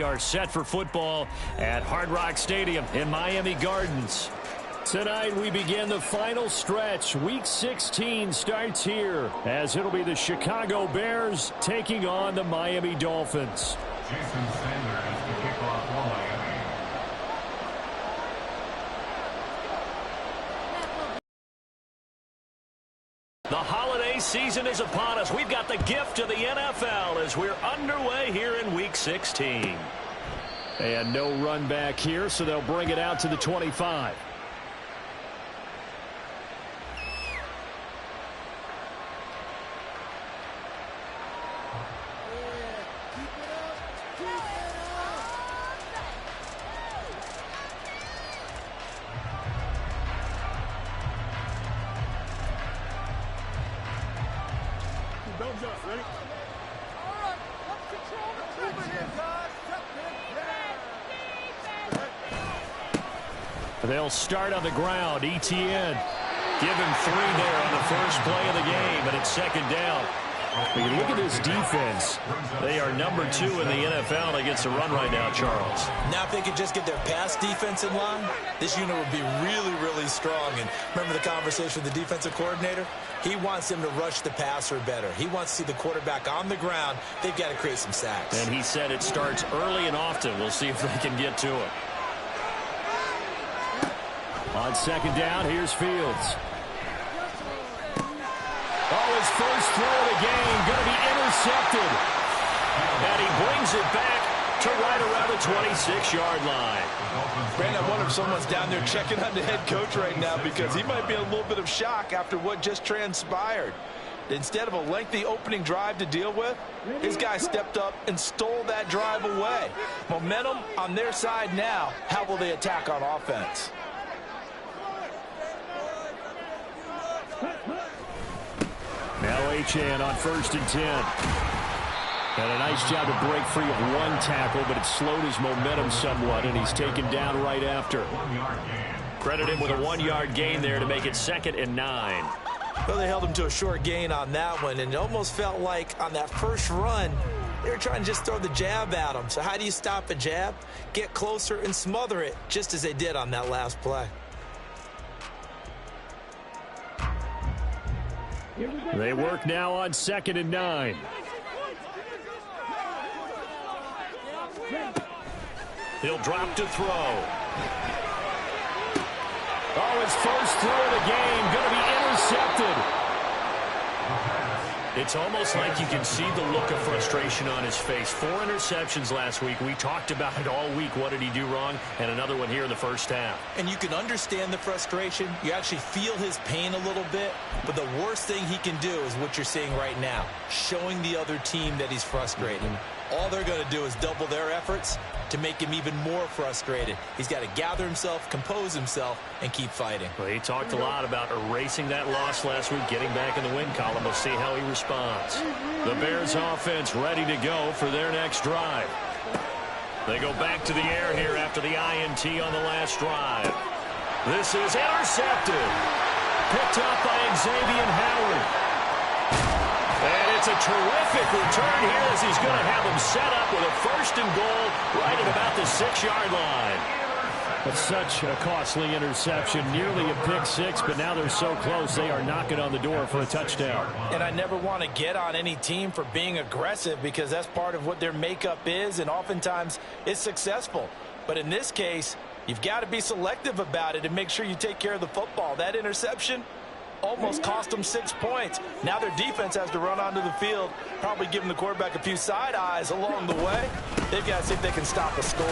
we are set for football at Hard Rock Stadium in Miami Gardens. Tonight we begin the final stretch. Week 16 starts here as it'll be the Chicago Bears taking on the Miami Dolphins. Jason Sanders to kick off for Miami. The holiday season is upon us. We've got the gift of the NFL as we're underway here in Week 16. And no run back here, so they'll bring it out to the 25. They'll start on the ground. Etienne give him 3 there on the first play of the game, and it's second down. When you look at this defense, they are number 2 in the NFL against the run right now, Charles. Now if they could just get their pass defense in line, this unit would be really, really strong. And remember the conversation with the defensive coordinator? He wants them to rush the passer better. He wants to see the quarterback on the ground. They've got to create some sacks. And he said it starts early and often. We'll see if they can get to it. On second down, here's Fields. Oh, his first throw of the game going to be intercepted. And he brings it back to right around the 26-yard line. Brandon, I wonder if someone's down there checking on the head coach right now because he might be in a little bit of shock after what just transpired. Instead of a lengthy opening drive to deal with, his guy stepped up and stole that drive away. Momentum on their side now. How will they attack on offense? Now Etienne on 1st and 10. And a nice job to break free of 1 tackle, but it slowed his momentum somewhat, and he's taken down right after. Credit him with a 1-yard gain there to make it 2nd and 9. Well, they held him to a short gain on that one, and it almost felt like on that first run, they were trying to just throw the jab at him. So how do you stop a jab? Get closer and smother it, just as they did on that last play. They work now on 2nd and 9. He'll drop to throw. Oh, his first throw of the game going to be intercepted. It's almost like you can see the look of frustration on his face. 4 interceptions last week. We talked about it all week. What did he do wrong? And another one here in the first half. And you can understand the frustration. You actually feel his pain a little bit. But the worst thing he can do is what you're seeing right now, showing the other team that he's frustrated. All they're going to do is double their efforts to make him even more frustrated. He's got to gather himself, compose himself, and keep fighting. Well, he talked a lot about erasing that loss last week, getting back in the win column. We'll see how he responds. The Bears offense ready to go for their next drive. They go back to the air here after the INT on the last drive. This is intercepted. Picked up by Xavier Howard. And it's a terrific return here as he's going to have them set up with a 1st and goal right at about the 6-yard line. That's such a costly interception, nearly a pick 6, but now they're so close they are knocking on the door for a touchdown. And I never want to get on any team for being aggressive because that's part of what their makeup is, and oftentimes it's successful. But in this case, you've got to be selective about it and make sure you take care of the football. That interception almost cost them 6 points. Now their defense has to run onto the field, probably giving the quarterback a few side eyes along the way. They've got to see if they can stop a score.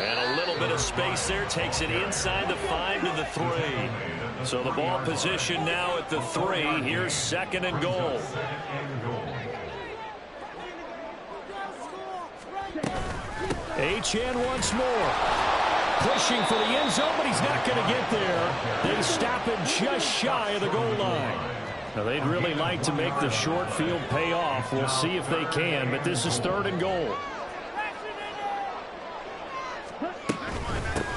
And a little bit of space there takes it inside the 5 to the 3. So the ball position now at the 3. Here's 2nd and goal. Etienne once more. Pushing for the end zone, but he's not going to get there. They stop him just shy of the goal line. Now, they'd really like to make the short field pay off. We'll see if they can, but this is 3rd and goal.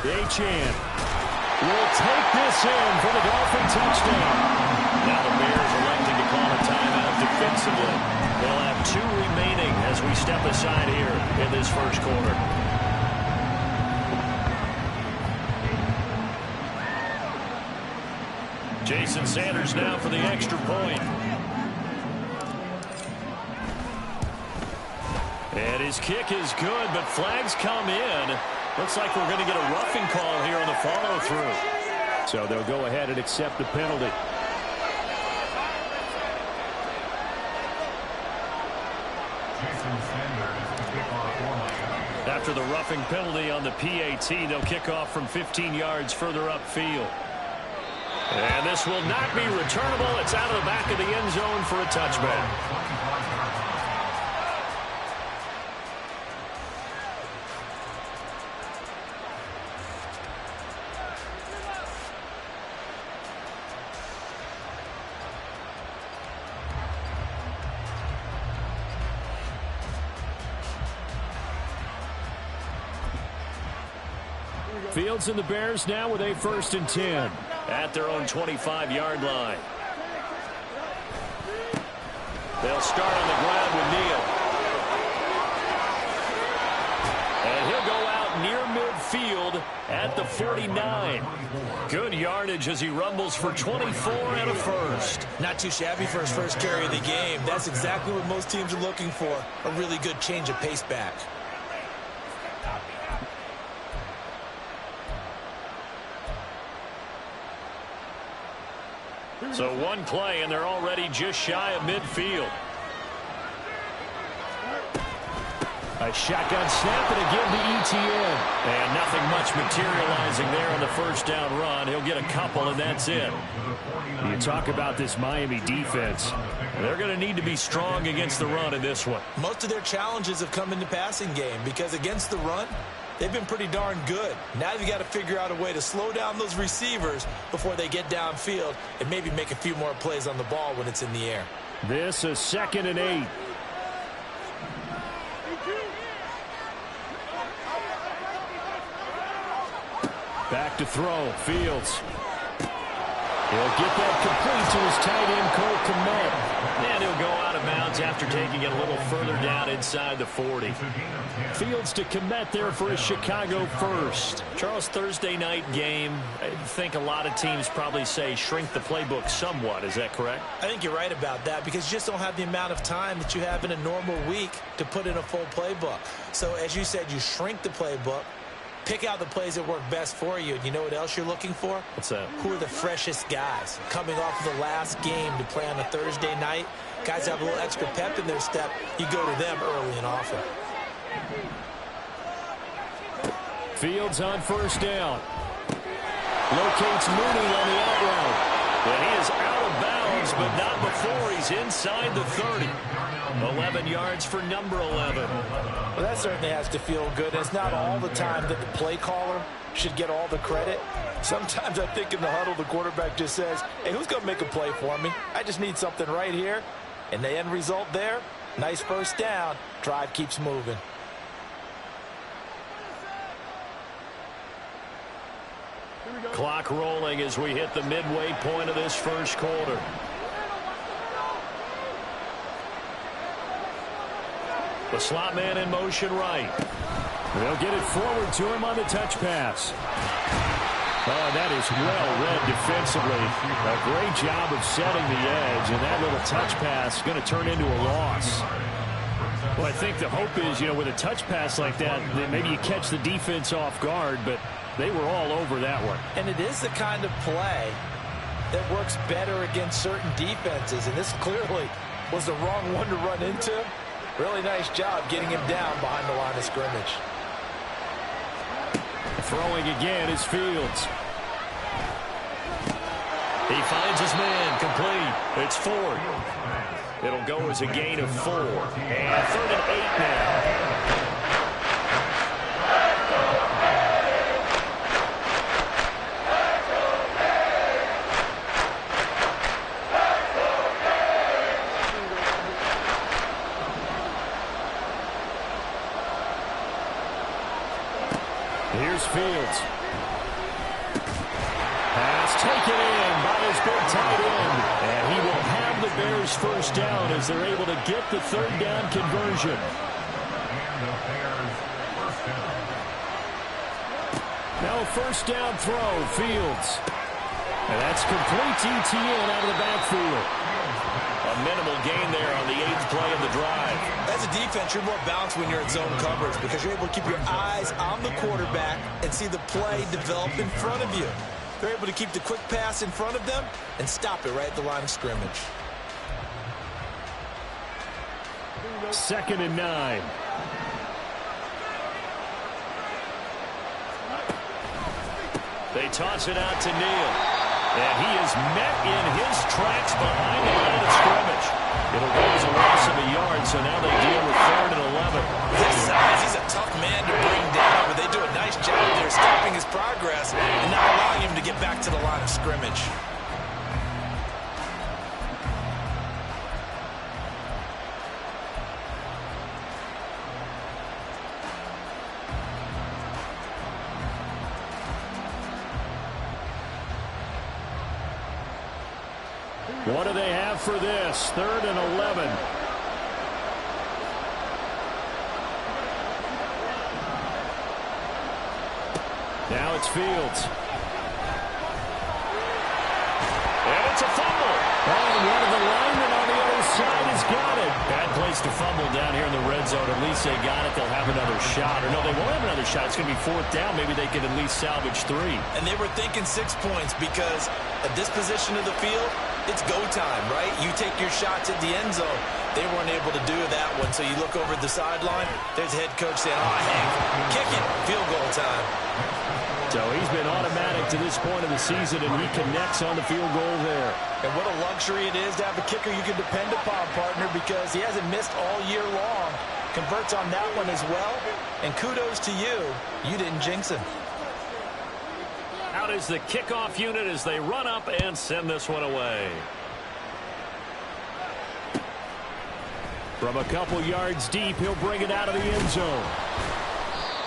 Etienne will take this in for the Dolphin touchdown. Now the Bears electing to call a timeout defensively. They'll have 2 remaining as we step aside here in this first quarter. Jason Sanders now for the extra point. And his kick is good, but flags come in. Looks like we're going to get a roughing call here on the follow-through. So they'll go ahead and accept the penalty. After the roughing penalty on the PAT, they'll kick off from 15 yards further upfield. And this will not be returnable. It's out of the back of the end zone for a touchback. Fields and the Bears now with a 1st and 10 at their own 25-yard line. They'll start on the ground with Neal. And he'll go out near midfield at the 49. Good yardage as he rumbles for 24 and a first. Not too shabby for his first carry of the game. That's exactly what most teams are looking for. A really good change of pace back. So one play, and they're already just shy of midfield. A shotgun snap, and again the ETN. And nothing much materializing there on the first down run. He'll get a couple, and that's it. You talk about this Miami defense. They're going to need to be strong against the run in this one. Most of their challenges have come in the passing game because against the run, they've been pretty darn good. Now you've got to figure out a way to slow down those receivers before they get downfield and maybe make a few more plays on the ball when it's in the air. This is 2nd and 8. Back to throw. Fields. He'll get that complete to his tight end, Cole Kmet. And he'll go out of bounds after taking it a little further down inside the 40. Fields to Kmet there for his Chicago first. Charles, Thursday night game, I think a lot of teams probably say shrink the playbook somewhat. Is that correct? I think you're right about that because you just don't have the amount of time that you have in a normal week to put in a full playbook. So as you said, you shrink the playbook. Pick out the plays that work best for you. And you know what else you're looking for? What's that? Who are the freshest guys? Coming off of the last game to play on a Thursday night, guys have a little extra pep in their step. You go to them early and often. Fields on first down. Locates Mooney on the out route. And he is out of bounds, but not before he's inside the 30. 11 yards for number 11. Well, that certainly has to feel good. It's not all the time that the play caller should get all the credit. Sometimes I think in the huddle, the quarterback just says, hey, who's going to make a play for me? I just need something right here. And the end result there, nice first down. Drive keeps moving. Clock rolling as we hit the midway point of this first quarter. The slot man in motion right. They'll get it forward to him on the touch pass. Oh, that is well read defensively. A great job of setting the edge, and that little touch pass is going to turn into a loss. Well, I think the hope is, with a touch pass like that maybe you catch the defense off guard, but they were all over that one. And it is the kind of play that works better against certain defenses, and this clearly was the wrong one to run into. Really nice job getting him down behind the line of scrimmage. Throwing again is Fields. He finds his man complete. It's Ford. It'll go as a gain of 4. And 3rd and 8 now. Here's Fields. Pass taken in by his big tight end. And he will have the Bears Bears first down as they're able to get the third down conversion. And the Bears first down. Now first down throw, Fields. And that's complete to ETN out of the backfield. A minimal gain there on the 8th play of the drive. As a defense, you're more balanced when you're in zone coverage because you're able to keep your eyes on the quarterback and see the play develop in front of you. They're able to keep the quick pass in front of them and stop it right at the line of scrimmage. 2nd and 9. They toss it out to Neal. And he is met in his tracks behind the line of scrimmage. It'll go as a loss of a yard, so now they deal with 3rd and 11. His size, he's a tough man to bring down, but they do a nice job there stopping his progress and not allowing him to get back to the line of scrimmage. What do they have for this? 3rd and 11. Now it's Fields. And it's a fumble. And one of the linemen on the other side has got it. Bad place to fumble down here in the red zone. At least they got it. They'll have another shot. Or no, they won't have another shot. It's going to be 4th down. Maybe they can at least salvage 3. And they were thinking 6 points because at this position of the field, it's go time, right? You take your shots at the end zone. They weren't able to do that one, so you look over at the sideline. There's the head coach saying, Hank, kick it, field goal time. So he's been automatic to this point of the season, and he connects on the field goal there. And what a luxury it is to have a kicker you can depend upon, partner, because he hasn't missed all year long. Converts on that one as well, and kudos to you. You didn't jinx him. Out is the kickoff unit as they run up and send this one away. From a couple yards deep, he'll bring it out of the end zone.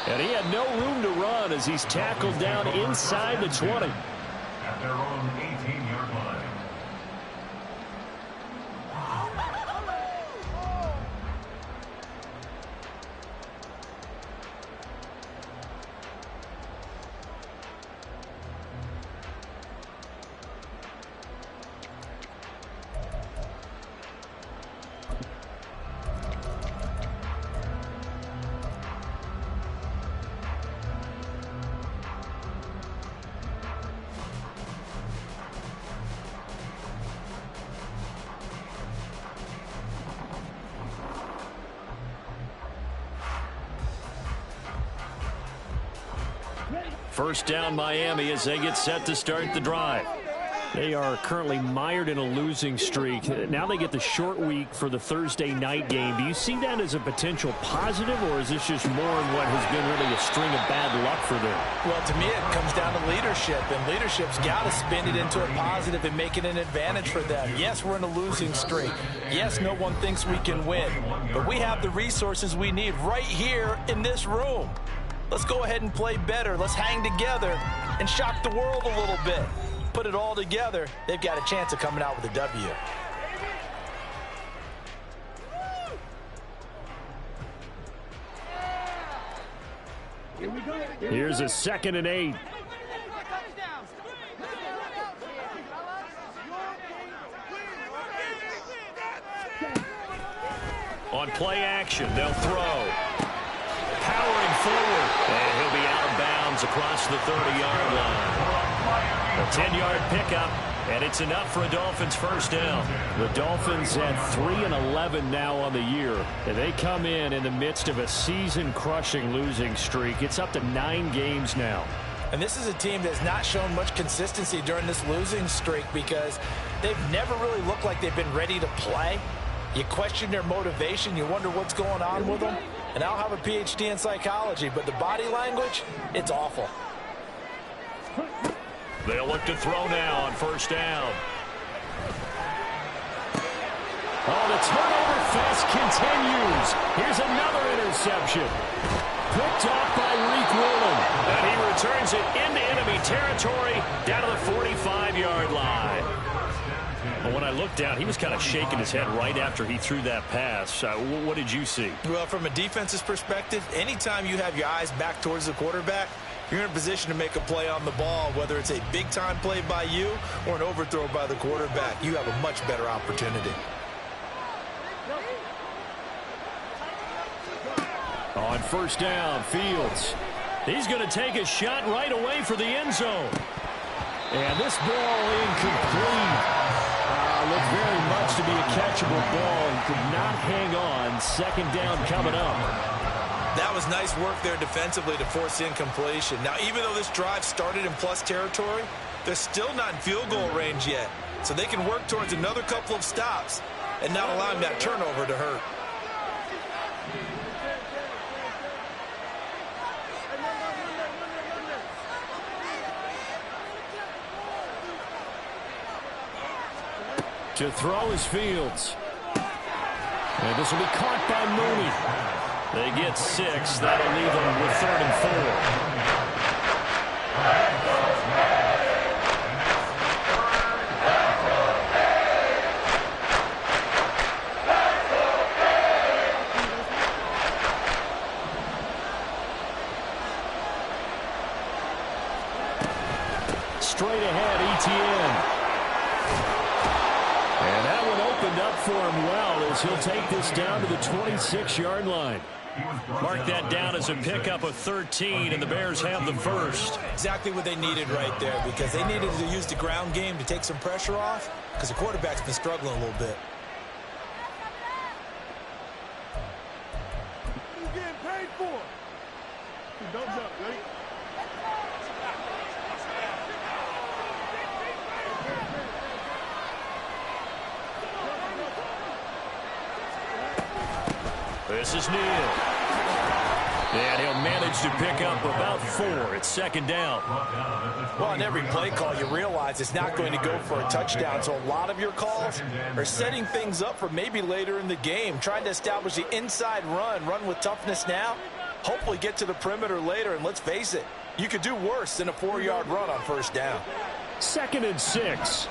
And he had no room to run as he's tackled down inside the 20. At their own 18-yard line. First down Miami as they get set to start the drive. They are currently mired in a losing streak. Now they get the short week for the Thursday night game. Do you see that as a potential positive, or is this just more of what has been really a string of bad luck for them? Well, to me, it comes down to leadership, and leadership's got to spin it into a positive and make it an advantage for them. Yes, we're in a losing streak. Yes, no one thinks we can win, but we have the resources we need right here in this room. Let's go ahead and play better. Let's hang together and shock the world a little bit. Put it all together, they've got a chance of coming out with a W. Here's a 2nd and 8. On play action, they'll throw. Powering forward, and he'll be out of bounds across the 30-yard line. A 10-yard pickup, and it's enough for a Dolphins first down. The Dolphins at 3-11 now on the year, and they come in the midst of a season-crushing losing streak. It's up to 9 games now. And this is a team that's not shown much consistency during this losing streak because they've never really looked like they've been ready to play. You question their motivation. You wonder what's going on with them. And I don't have a PhD in psychology, but the body language, it's awful. They'll look to throw now on first down. Oh, the turnover fest continues. Here's another interception. Picked off by Reek Woolen. And he returns it into enemy territory down to the 45-yard line. But when I looked down, he was kind of shaking his head right after he threw that pass. What did you see? Well, from a defense's perspective, anytime you have your eyes back towards the quarterback, you're in a position to make a play on the ball, whether it's a big-time play by you or an overthrow by the quarterback. You have a much better opportunity. On first down, Fields. He's going to take a shot right away for the end zone. And this ball incomplete. Looked very much to be a catchable ball and could not hang on. Second down coming up. That was nice work there defensively to force incompletion. Now, even though this drive started in plus territory, they're still not in field goal range yet. So they can work towards another couple of stops and not allowing that turnover to hurt. To throw is Fields. And this will be caught by Mooney. They get 6. That'll leave them with 3rd and 4. Straight ahead, Etienne. And that one opened up for him well as he'll take this down to the 26-yard line. Mark that down as a pickup of 13, and the Bears have the first. Exactly what they needed right there, because they needed to use the ground game to take some pressure off, because the quarterback's been struggling a little bit. He's getting paid for. Don't jump, ready? This is Neal. And he'll manage to pick up about 4. It's second down. Well, on every play call, you realize it's not going to go for a touchdown. So a lot of your calls are setting things up for maybe later in the game, trying to establish the inside run with toughness now, hopefully get to the perimeter later. And let's face it, you could do worse than a 4-yard run on first down. 2nd and 6.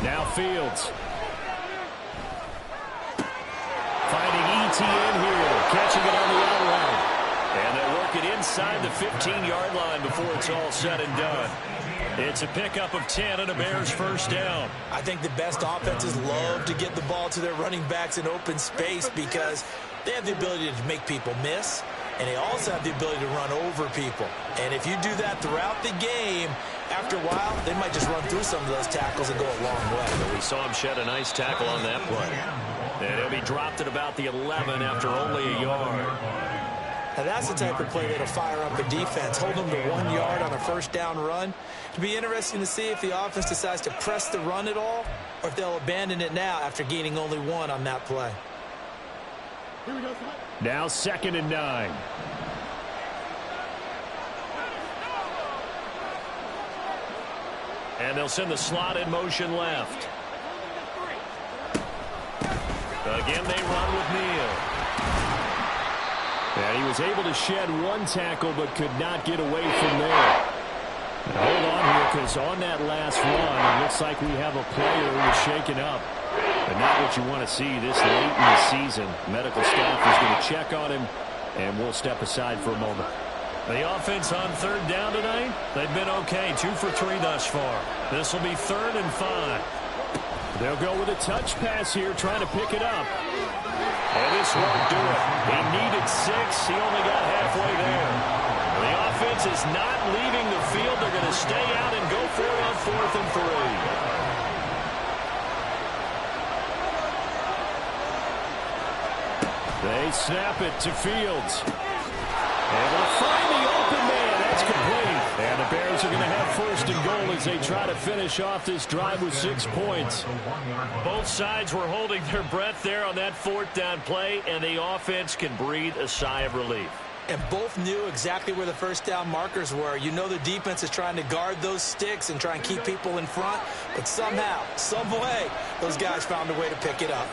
Now Fields. Finding Etienne here. Catching it on the outright. And they'll work it inside the 15-yard line before it's all said and done. It's a pickup of 10 and a Bears first down. I think the best offenses love to get the ball to their running backs in open space because they have the ability to make people miss, and they also have the ability to run over people. And if you do that throughout the game, after a while, they might just run through some of those tackles and go a long way. We saw him shed a nice tackle on that play. And he'll be dropped at about the 11 after only a yard. Now that's the type of play that'll fire up a defense. Hold them to 1 yard on a first down run. It'll be interesting to see if the offense decides to press the run at all or if they'll abandon it now after gaining only 1 on that play. Now 2nd and 9. And they'll send the slot in motion left. Again, they run with Neal. And he was able to shed 1 tackle but could not get away from there. Now hold on here, because on that last run, it looks like we have a player who is shaken up. But not what you want to see this late in the season. Medical staff is going to check on him, and we'll step aside for a moment. The offense on 3rd down tonight, they've been okay. 2 for 3 thus far. This will be 3rd and 5. They'll go with a touch pass here, trying to pick it up. And this won't do it. He needed 6. He only got halfway there. The offense is not leaving the field. They're going to stay out and go for it on 4th and 3. They snap it to Fields. Able to find the open man. That's complete. And the Bears are going to have 1st and goal as they try to finish off this drive with 6 points. Both sides were holding their breath there on that 4th down play, and the offense can breathe a sigh of relief. And both knew exactly where the first down markers were. You know the defense is trying to guard those sticks and try and keep people in front, but somehow, some way, those guys found a way to pick it up.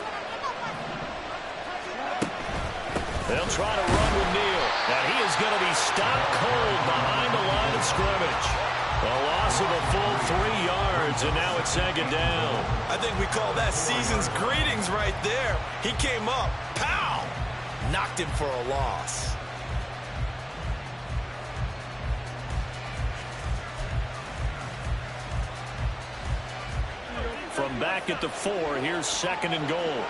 They'll try to run with Neal. And he is going to be stopped cold behind the line of scrimmage. A loss of a full 3 yards, and now it's second down. I think we call that season's greetings right there. He came up, pow! Knocked him for a loss. From back at the 4, here's second and goal.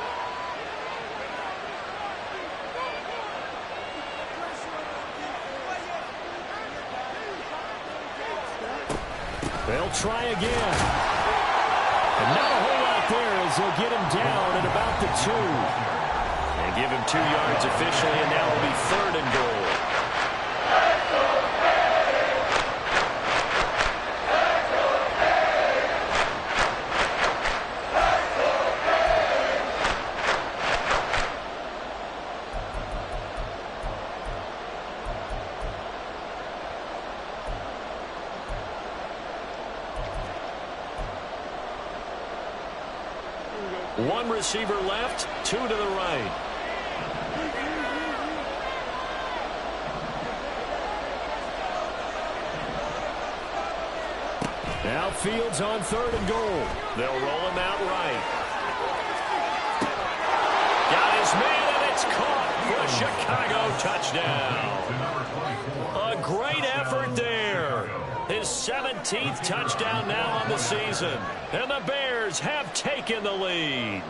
They'll try again. And not a whole lot there as they'll get him down at about the 2. And give him 2 yards officially, and now it'll be third and goal. One receiver left, 2 to the right. Now Fields on third and goal. They'll roll him out right. Got his man, and it's caught for a Chicago touchdown. A great effort there. His 17th touchdown now on the season. And the Bears have taken the lead.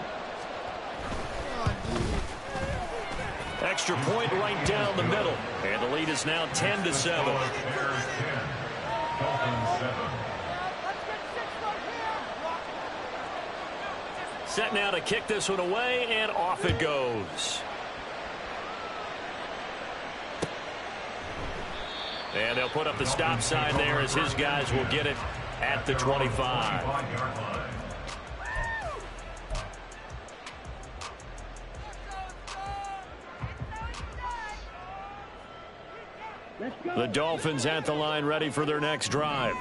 Extra point right down the middle. And the lead is now 10-7. Set now to kick this one away, and off it goes. And they'll put up the stop sign there as his guys will get it at the 25. The Dolphins at the line ready for their next drive.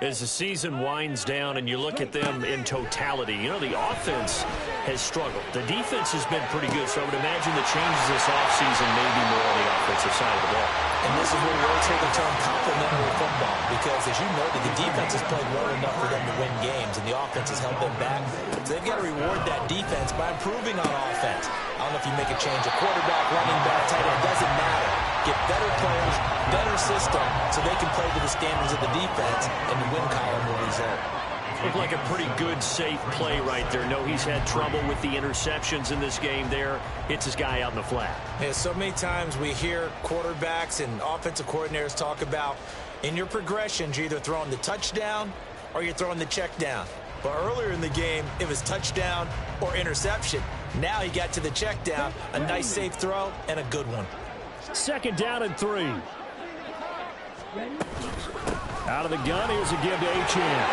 As the season winds down and you look at them in totality, you know, the offense has struggled. The defense has been pretty good, so I would imagine the changes this offseason may be more on the offensive side of the ball. And this is where we always hear the term complementary football, because as you noted, the defense has played well enough for them to win games, and the offense has held them back. So they've got to reward that defense by improving on offense. I don't know if you make a change, a quarterback, running back, tight end, doesn't matter. Get better players, better system, so they can play to the standards of the defense, and the win column will result. Looked like a pretty good, safe play right there. No, he's had trouble with the interceptions in this game there. Hits his guy out in the flat. Yeah, so many times we hear quarterbacks and offensive coordinators talk about in your progressions, you're either throwing the touchdown or you're throwing the check down. But earlier in the game, it was touchdown or interception. Now he got to the check down, a nice safe throw, and a good one. Second down and 3. Out of the gun, here's a give to Achane.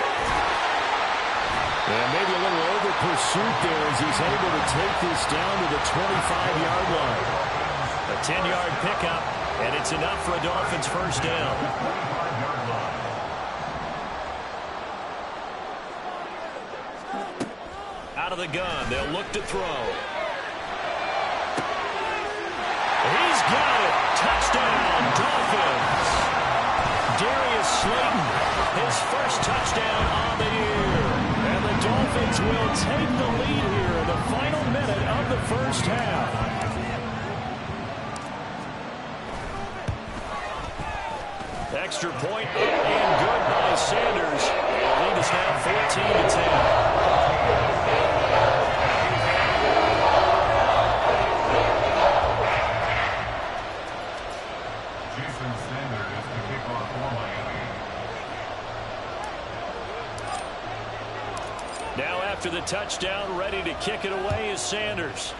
And maybe a little over pursuit there as he's able to take this down to the 25-yard line. A 10-yard pickup, and it's enough for a Dolphins first down. Out of the gun, they'll look to throw. He's got it. Touchdown, Dolphins. Darius Slayton, his first touchdown on the year. And the Dolphins will take the lead here in the final minute of the first half. Extra point up and good by Sanders. The lead is now 14-10. Now after the touchdown, ready to kick it away is Sanders.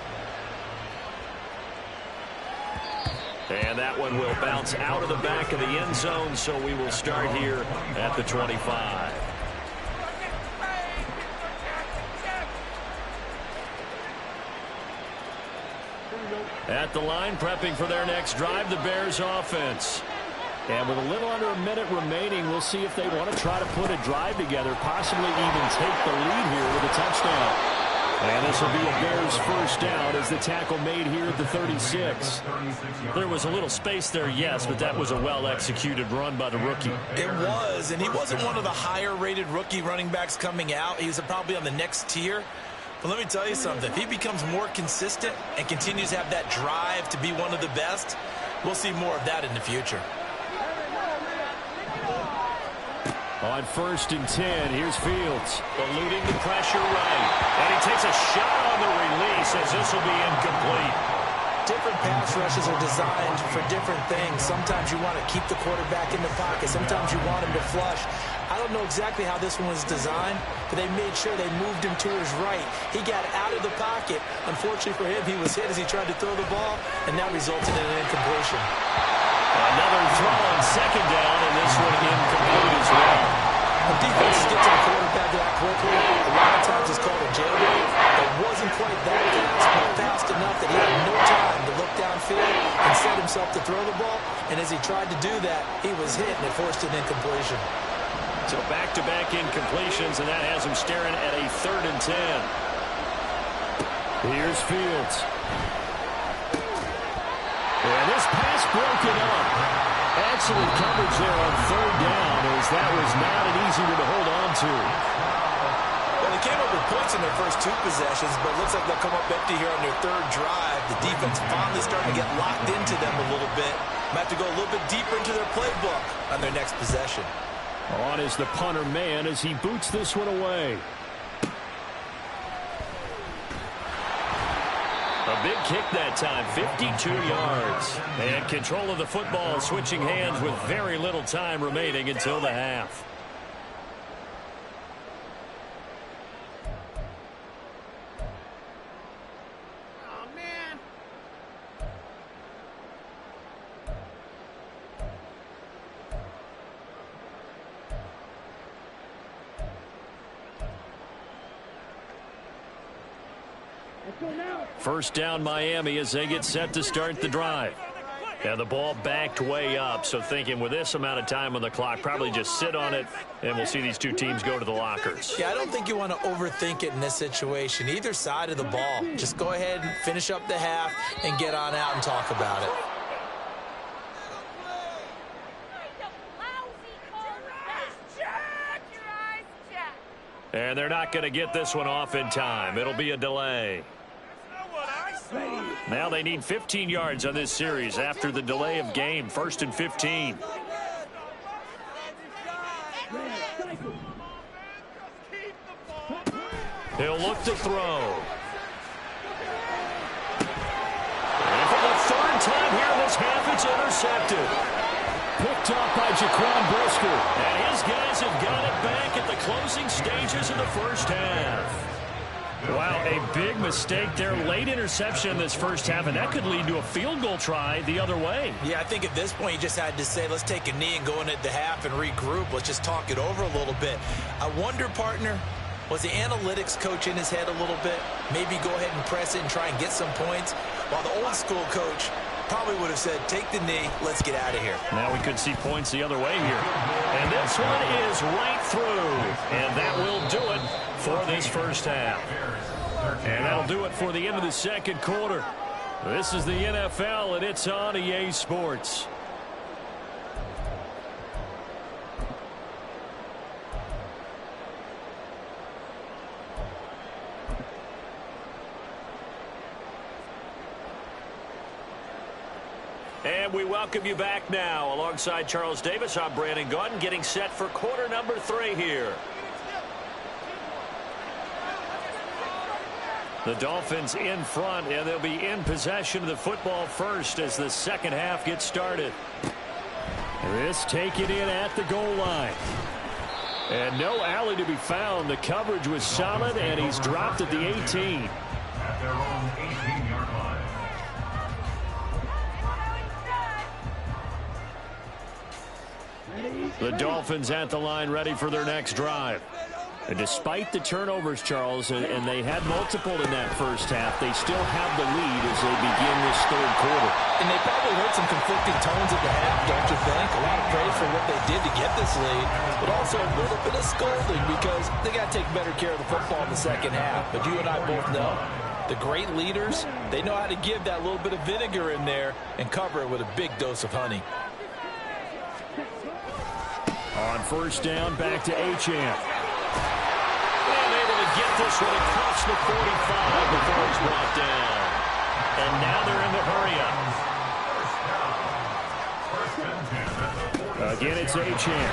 And that one will bounce out of the back of the end zone, so we will start here at the 25. At the line, prepping for their next drive, the Bears offense. And with a little under a minute remaining, we'll see if they want to try to put a drive together, possibly even take the lead here with a touchdown. And this will be a Bears first down as the tackle made here at the 36. There was a little space there, yes, but that was a well-executed run by the rookie. It was, and he wasn't one of the higher-rated rookie running backs coming out. He was probably on the next tier. But let me tell you something. If he becomes more consistent and continues to have that drive to be one of the best, we'll see more of that in the future. On 1st and 10, here's Fields. Eluding the pressure right. And he takes a shot on the release as this will be incomplete. Different pass rushes are designed for different things. Sometimes you want to keep the quarterback in the pocket. Sometimes you want him to flush. I don't know exactly how this one was designed, but they made sure they moved him to his right. He got out of the pocket. Unfortunately for him, he was hit as he tried to throw the ball, and that resulted in an incompletion. Another throw on 2nd down, and this one incomplete as well. When defenses get to the quarterback that quickly, a lot of times it's called a jailbreak. It wasn't quite that fast, but fast enough that he had no time to look downfield and set himself to throw the ball. And as he tried to do that, he was hit, and it forced an incompletion. So back-to-back incompletions, and that has him staring at a 3rd and 10. Here's Fields. And this pass broken up. Excellent coverage there on 3rd down, as that was not an easy one to hold on to. Well, they came up with points in their first 2 possessions, but it looks like they'll come up empty here on their 3rd drive. The defense finally starting to get locked into them a little bit. Might have to go a little bit deeper into their playbook on their next possession. On is the punter man as he boots this one away. A big kick that time, 52 yards. And control of the football switching hands with very little time remaining until the half. First down Miami as they get set to start the drive. And the ball backed way up, so thinking with this amount of time on the clock, probably just sit on it, and we'll see these two teams go to the lockers. Yeah, I don't think you want to overthink it in this situation. Either side of the ball. Just go ahead and finish up the half and get on out and talk about it. And they're not going to get this one off in time. It'll be a delay. Now they need 15 yards on this series after the delay of game. 1st and 15. He'll look to throw. And for the 3rd time here in this half, it's intercepted. Picked up by Jaquan Brisker. And his guys have got it back at the closing stages of the first half. Wow, a big mistake there. Late interception in this first half, and that could lead to a field goal try the other way. Yeah, I think at this point you just had to say, let's take a knee and go into the half and regroup. Let's just talk it over a little bit. I wonder, partner, was the analytics coach in his head a little bit? Maybe go ahead and press it and try and get some points, while the old school coach probably would have said, take the knee, let's get out of here. Now we could see points the other way here. And this one is right through. And that will do it for this first half. And that'll do it for the end of the 2nd quarter. This is the NFL, and it's on EA Sports. And we welcome you back now. Alongside Charles Davis, I'm Brandon Gaudin, getting set for quarter number 3 here. The Dolphins in front, and they'll be in possession of the football first as the second half gets started. This taken in at the goal line. And no alley to be found. The coverage was solid, and he's dropped at the 18. At their own 18-yard line. The Dolphins at the line ready for their next drive. And despite the turnovers, Charles, and they had multiple in that first half, they still have the lead as they begin this third quarter. And they probably heard some conflicting tones at the half, don't you think? A lot of praise for what they did to get this lead, but also a little bit of scolding because they got to take better care of the football in the second half. But you and I both know the great leaders, they know how to give that little bit of vinegar in there and cover it with a big dose of honey. On first down, back to Achane. And able to get this one across the 45 before he's brought down. And now they're in the hurry-up. Again, it's Achane.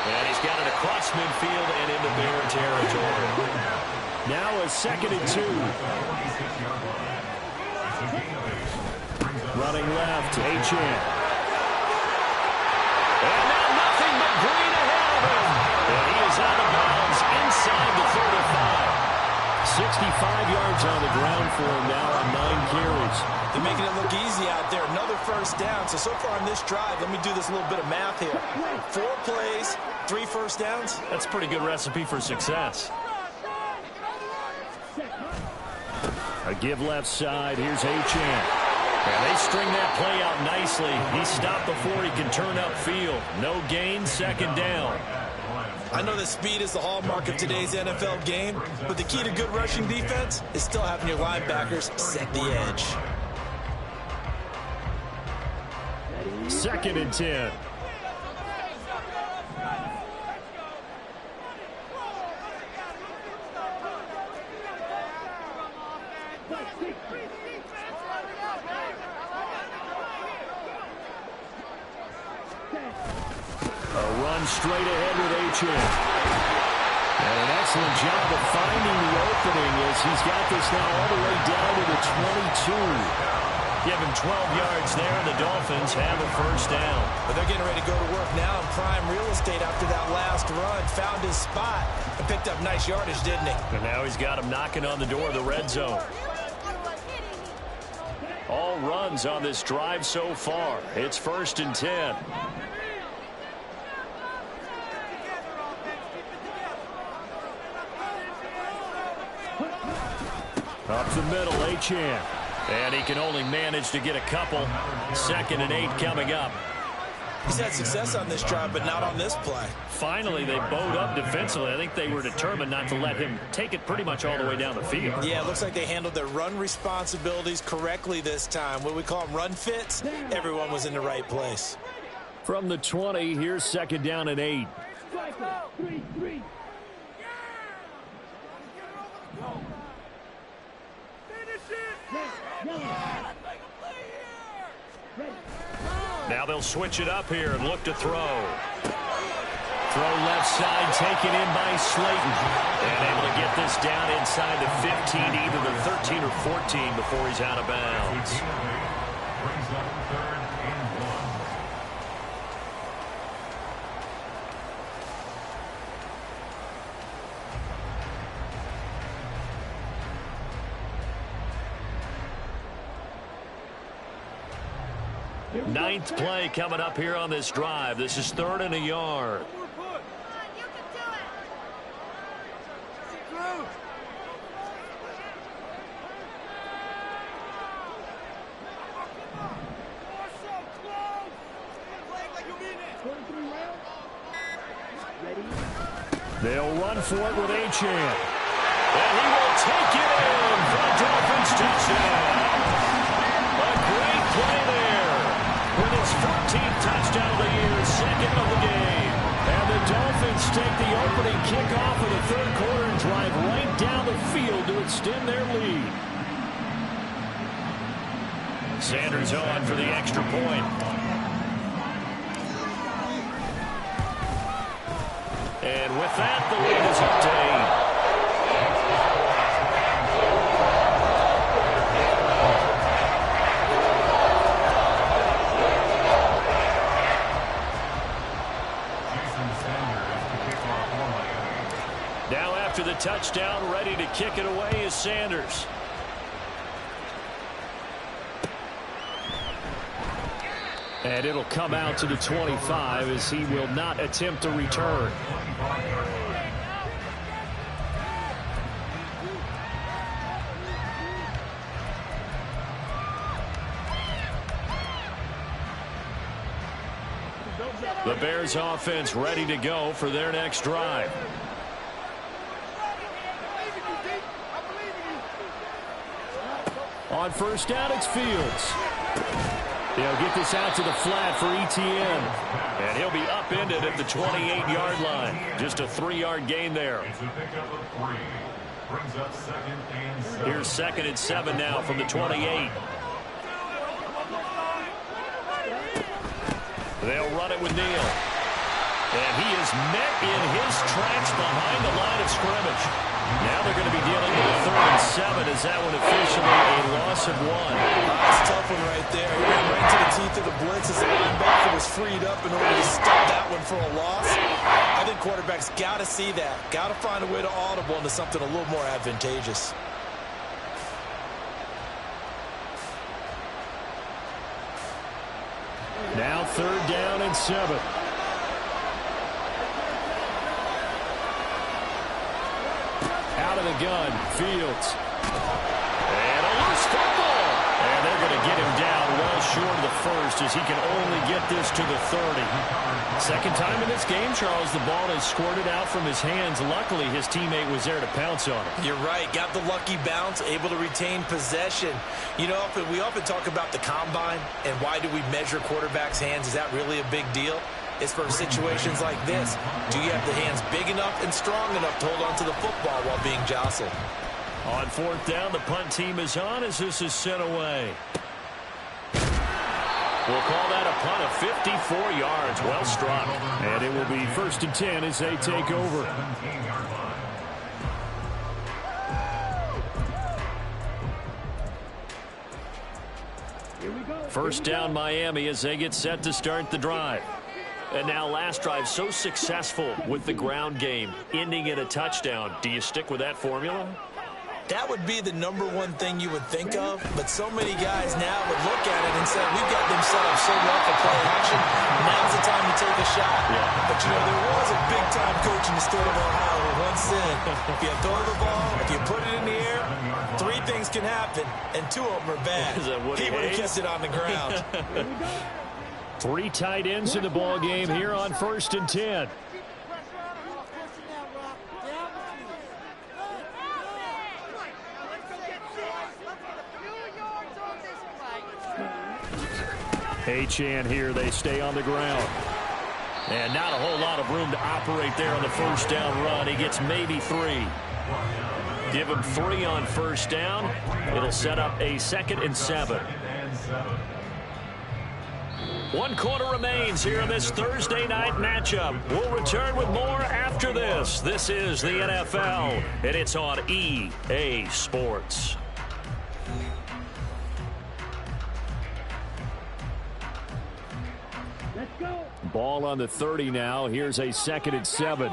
And he's got it across midfield and into Bear territory. Now a 2nd and 2. Running left, Achane. And now nothing but green ahead of him. And he is out of bounds inside the 35. 65 yards on the ground for him now on 9 carries. They're making it look easy out there. Another first down. So far on this drive, let me do this little bit of math here. 4 plays, 3 first downs. That's a pretty good recipe for success. A give left side. Here's Achane. And they string that play out nicely. He stopped before he can turn upfield. No gain, 2nd down. I know that speed is the hallmark of today's NFL game, but the key to good rushing defense is still having your linebackers set the edge. 2nd and 10. Straight ahead with Achane. And an excellent job of finding the opening as he's got this now all the way down to the 22. Give him 12 yards there, and the Dolphins have a first down. But they're getting ready to go to work now in prime real estate after that last run. Found his spot and picked up nice yardage, didn't he? And now he's got him knocking on the door of the red zone. All runs on this drive so far. It's 1st and 10. Up the middle, Achane. And he can only manage to get a couple. 2nd and 8 coming up. He's had success on this drive, but not on this play. Finally, they bowed up defensively. I think they were determined not to let him take it pretty much all the way down the field. Yeah, it looks like they handled their run responsibilities correctly this time. What do we call them, run fits? Everyone was in the right place. From the 20, here's 2nd down and 8. Now they'll switch it up here and look to throw. Throw left side, taken in by Slayton. And able to get this down inside the 15, either the 13 or 14 before he's out of bounds. Brings up 3rd and 1. Ninth play coming up here on this drive. This is 3rd and a yard. They'll run for it with Achane. And he will take it in for a Dolphins touchdown. A great play there. With his 14th touchdown of the year, 2nd of the game. And the Dolphins take the opening kickoff of the 3rd quarter and drive right down the field to extend their lead. Sanders on for the extra point. And with that, the lead is up to 8. Now after the touchdown, ready to kick it away is And it'll come out to the 25 as he will not attempt to return. The Bears offense ready to go for their next drive. On first down, it's Fields. They'll get this out to the flat for ETN. And he'll be upended at the 28-yard line. Just a 3-yard gain there. Here's 2nd and 7 now from the 28. They'll run it with Neal. And he is met in his tracks behind the line of scrimmage. Now they're going to be dealing with a 3rd and 7. Is that one officially a loss of 1? That's a tough one right there. He ran right to the teeth of the blitz as the linebacker was freed up in order to stop that one for a loss. I think quarterbacks got to see that. Got to find a way to audible into something a little more advantageous. Now 3rd down and 7. Out of the gun, Fields. And a loose football. And they're going to get him down well short of the first as he can only get this to the 30. Second time in this game, Charles, the ball has squirted out from his hands. Luckily, his teammate was there to pounce on it. You're right. Got the lucky bounce, able to retain possession. You know, we often talk about the combine and why do we measure quarterbacks' hands. Is that really a big deal? It's for situations like this. Do you have the hands big enough and strong enough to hold on to the football while being jostled? On 4th down, the punt team is on as this is sent away. We'll call that a punt of 54 yards. Well struck. And it will be 1st and 10 as they take over. First down Miami as they get set to start the drive. And now last drive so successful with the ground game, ending in a touchdown. Do you stick with that formula? That would be the #1 thing you would think of, but so many guys now would look at it and say, we've got them set up so well for play action, now's the time to take a shot. Yeah. But, you know, there was a big-time coach in the state of Ohio who once said, if you throw the ball, if you put it in the air, 3 things can happen, and 2 of them are bad. He would have kept it on the ground. 3 tight ends in the ball game here on 1st and 10. Achane here, they stay on the ground. And not a whole lot of room to operate there on the first down run. He gets maybe 3. Give him 3 on first down. It'll set up a 2nd and 7. 1 quarter remains here in this Thursday night matchup. We'll return with more after this. This is the NFL, and it's on EA Sports. Ball on the 30 now. Here's a 2nd and 7.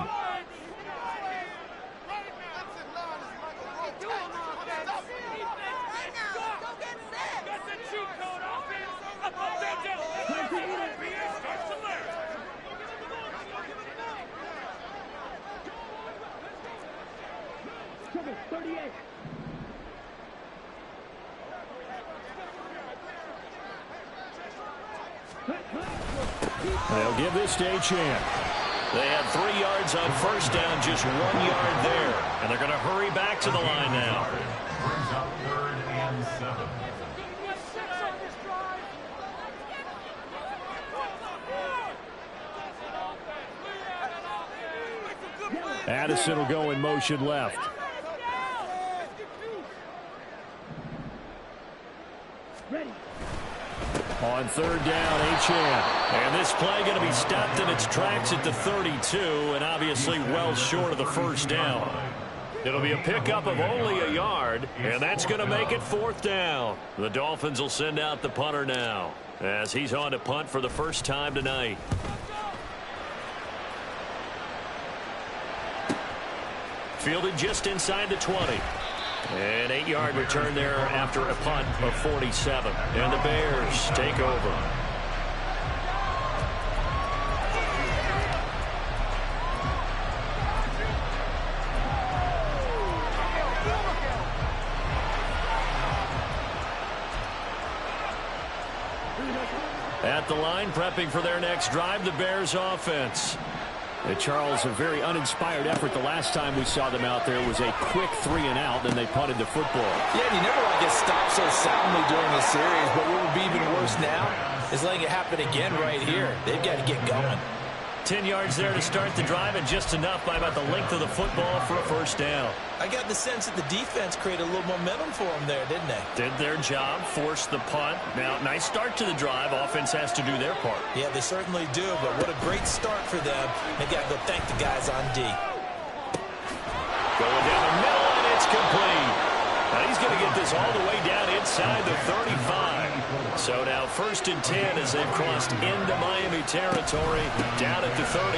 They'll give this to Achane. They had 3 yards on first down, just 1 yard there. And they're going to hurry back to the line now. Brings up 3rd and 7. Addison will go in motion left. On 3rd down, Achane. And this play going to be stopped in its tracks at the 32, and obviously well short of the first down. It'll be a pickup of only a yard, and that's going to make it 4th down. The Dolphins will send out the punter now, as he's on to punt for the first time tonight. Fielded just inside the 20. An 8-yard return there after a punt of 47. And the Bears take over. At the line, prepping for their next drive, the Bears offense. And Charles, a very uninspired effort the last time we saw them out there was a quick 3-and-out, then they punted the football. Yeah, and you never want to get stopped so soundly during the series, but what would be even worse now is letting it happen again right here. They've got to get going. 10 yards there to start the drive, and just enough by about the length of the football for a first down. I got the sense that the defense created a little momentum for them there, didn't they? Did their job, forced the punt. Now, nice start to the drive. Offense has to do their part. Yeah, they certainly do, but what a great start for them. They've got to go thank the guys on D. Going down the middle, and it's complete. Now, he's going to get this all the way down inside the 35. So now 1st and 10 as they've crossed into Miami territory, down at the 33.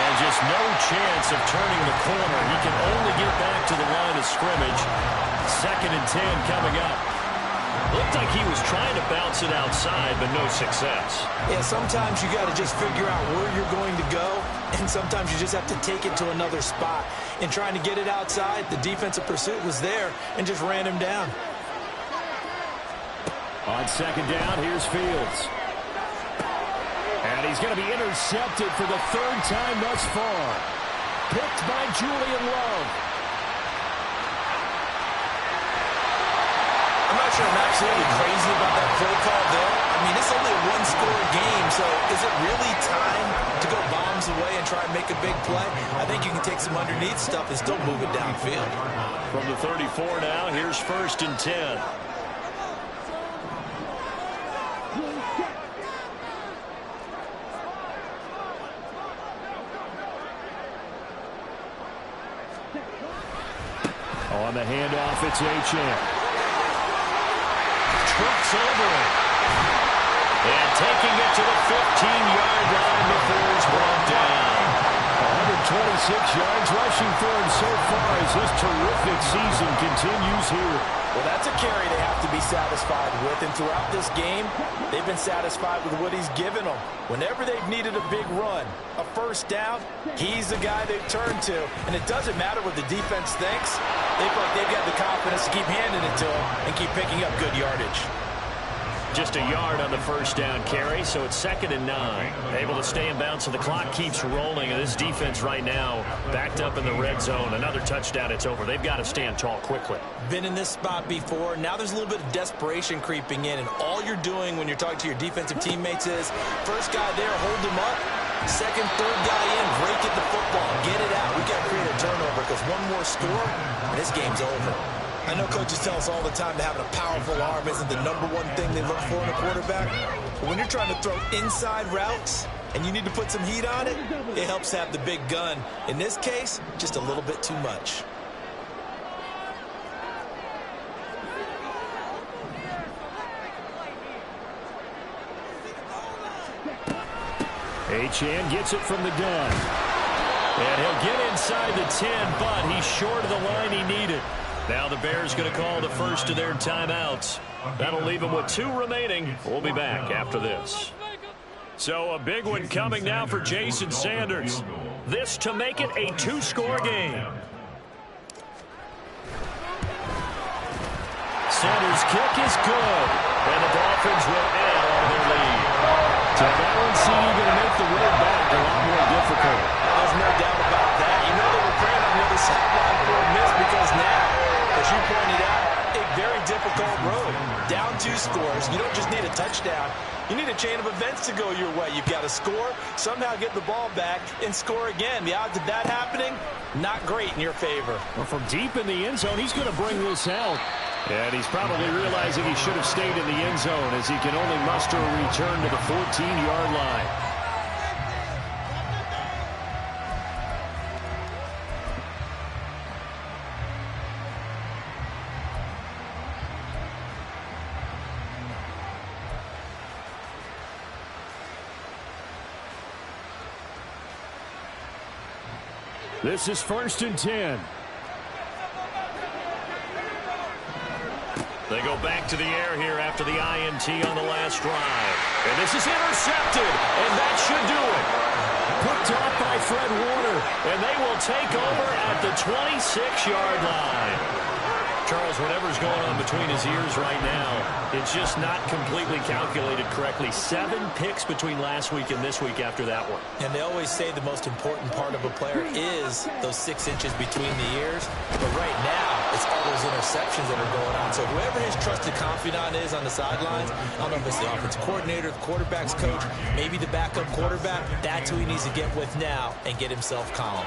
And just no chance of turning the corner. He can only get back to the line of scrimmage. 2nd and 10 coming up. Looked like he was trying to bounce it outside, but no success. Yeah, sometimes you got to just figure out where you're going to go, and sometimes you just have to take it to another spot. In trying to get it outside, the defensive pursuit was there and just ran him down. On 2nd down, here's Fields. And he's going to be intercepted for the 3rd time thus far. Picked by Julian Love. I'm not sure I'm absolutely crazy about that play call there. I mean, it's only a one-score game, so is it really time to go bombs away and try and make a big play? I think you can take some underneath stuff and still move it downfield. From the 34 now, here's 1st and 10. On the handoff, it's Achane. Trucks over it. And taking it to the 15-yard line before he's brought down. 126 yards rushing for him so far as his terrific season continues here. Well, that's a carry they have to be satisfied with, and throughout this game, they've been satisfied with what he's given them. Whenever they've needed a big run, a first down, he's the guy they've turned to. And it doesn't matter what the defense thinks. They feel like they've got the confidence to keep handing it to him and keep picking up good yardage. Just a yard on the first down carry, so it's 2nd and 9. Able to stay in bounds, so the clock keeps rolling. And this defense right now backed up in the red zone. Another touchdown, it's over. They've got to stand tall quickly. Been in this spot before. Now there's a little bit of desperation creeping in, and all you're doing when you're talking to your defensive teammates is first guy there, hold him up. 2nd, 3rd guy in, break at the football, get it out. We got to create a turnover because one more score, and this game's over. I know coaches tell us all the time that having a powerful arm isn't the #1 thing they look for in a quarterback. But when you're trying to throw inside routes and you need to put some heat on it, it helps have the big gun. In this case, just a little bit too much. Achane gets it from the gun. And he'll get inside the 10, but he's short of the line he needed. Now the Bears going to call the first of their timeouts. That'll leave them with 2 remaining. We'll be back after this. So a big one coming now for Jason Sanders. This to make it a 2-score game. Sanders' kick is good. And the Dolphins will add on their lead. To balance going to make the road back a lot more difficult. There's no doubt about that. You know they were praying on the other sideline for a miss because now, as you pointed out, a very difficult road. Down 2 scores. You don't just need a touchdown. You need a chain of events to go your way. You've got to score, somehow get the ball back, and score again. The odds of that happening, not great in your favor. Well, from deep in the end zone, he's going to bring this out. And he's probably realizing he should have stayed in the end zone as he can only muster a return to the 14-yard line. This is 1st and 10. They go back to the air here after the INT on the last drive. And this is intercepted, and that should do it. Picked off by Fred Warner. And they will take over at the 26-yard line. Charles, whatever's going on between his ears right now, it's just not completely calculated correctly. 7 picks between last week and this week after that one. And they always say the most important part of a player is those 6 inches between the ears. But right now, it's all those interceptions that are going on. So whoever his trusted confidant is on the sidelines, I don't know if it's the offensive coordinator, the quarterback's coach, maybe the backup quarterback, that's who he needs to get with now and get himself calm.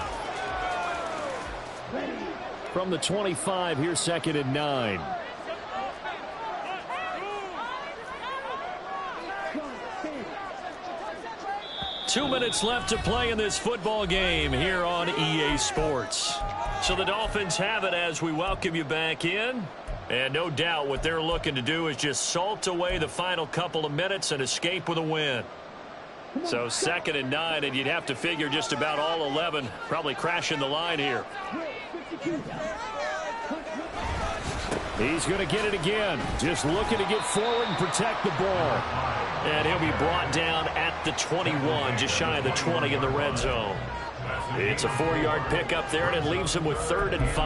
From the 25, here's 2nd and 9. Two minutes left to play in this football game here on EA Sports. So the Dolphins have it as we welcome you back in. And no doubt what they're looking to do is just salt away the final couple of minutes and escape with a win. So 2nd and 9, and you'd have to figure just about all 11 probably crashing the line here. He's going to get it again. Just looking to get forward and protect the ball. And he'll be brought down at the 21, just shy of the 20 in the red zone. It's a 4-yard pickup there, and it leaves him with 3rd and 5.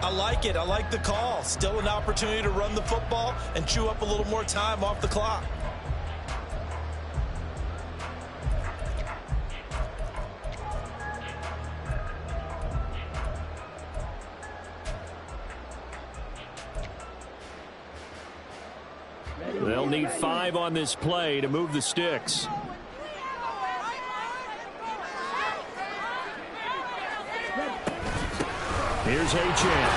I like it. I like the call. Still an opportunity to run the football and chew up a little more time off the clock. They'll need 5 on this play to move the sticks. Here's Achane.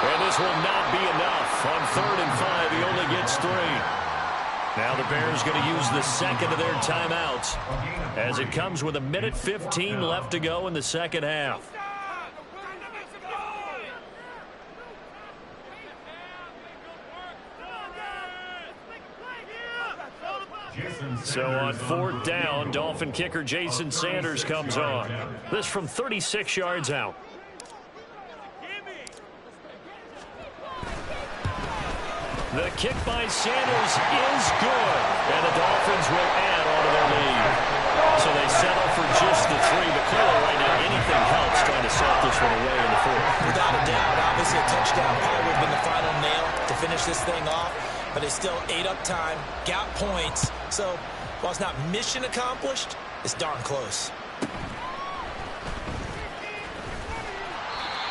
And this will not be enough. On 3rd and 5, he only gets 3. Now the Bears going to use the second of their timeouts as it comes with 1:15 left to go in the second half. So on 4th down, Dolphin kicker Jason Sanders comes on. This from 36 yards out. The kick by Sanders is good, and the Dolphins will add on to their lead. So they settle for just the 3, but clearly right now anything helps trying to salt this one away in the 4th. Without a doubt, obviously a touchdown probably would have been the final nail to finish this thing off, but they still ate up time, got points. So while it's not mission accomplished, it's darn close.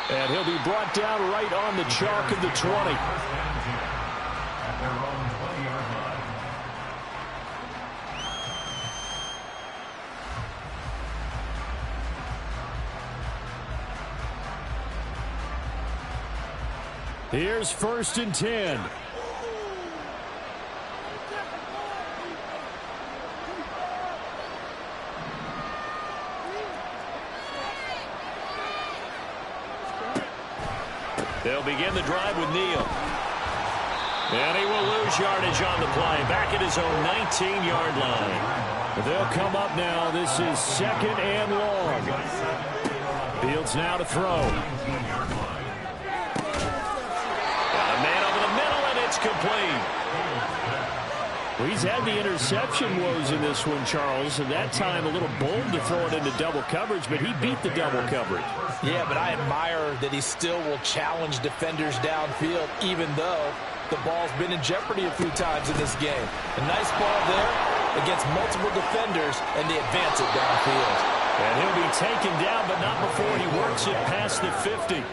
And he'll be brought down right on the chalk of the 20. At their own 20-yard line. Here's 1st and 10. They'll begin the drive with Neal. And he will lose yardage on the play. Back at his own 19-yard line. They'll come up now. This is 2nd and long. Fields now to throw. Got a man over the middle, and it's complete. Well, he's had the interception woes in this one, Charles, and that time a little bold to throw it into double coverage, but he beat the double coverage. Yeah, but I admire that he still will challenge defenders downfield, even though the ball's been in jeopardy a few times in this game. A nice ball there against multiple defenders, and they advance it downfield. And he'll be taken down, but not before he works it past the 50.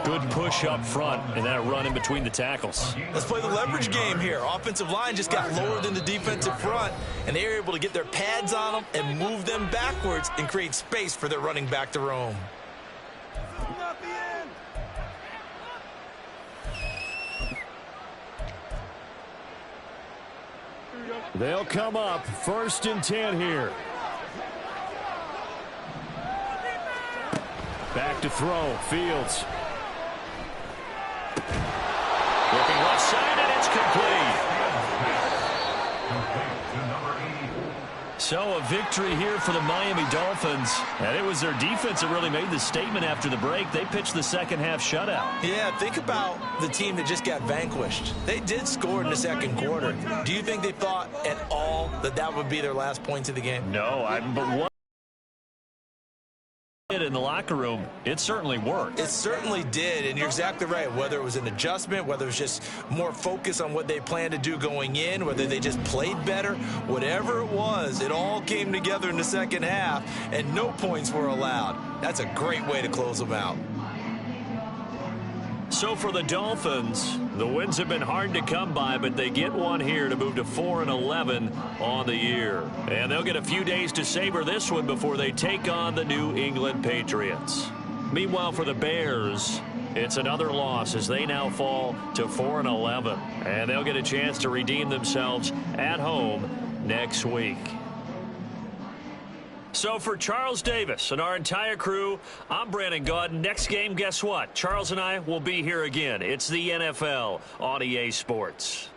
Good push up front and that run in between the tackles. Let's play the leverage game here. Offensive line just got lower than the defensive front, and they were able to get their pads on them and move them backwards and create space for their running back to roam. They'll come up 1st and 10 here. Back to throw. Fields. Looking left side, and it's complete. So a victory here for the Miami Dolphins. And it was their defense that really made the statement after the break. They pitched the second half shutout. Yeah, think about the team that just got vanquished. They did score in the second quarter. Do you think they thought at all that that would be their last points of the game? No, but what? And the locker room, it certainly worked. It certainly did, and you're exactly right. Whether it was an adjustment, whether it was just more focus on what they planned to do going in, whether they just played better, whatever it was, it all came together in the second half, and no points were allowed. That's a great way to close them out. So for the Dolphins, the wins have been hard to come by, but they get one here to move to 4-11 on the year. And they'll get a few days to savor this one before they take on the New England Patriots. Meanwhile, for the Bears, it's another loss as they now fall to 4-11. And they'll get a chance to redeem themselves at home next week. So for Charles Davis and our entire crew, I'm Brandon Gaudin. Next game, guess what? Charles and I will be here again. It's the NFL on EA Sports.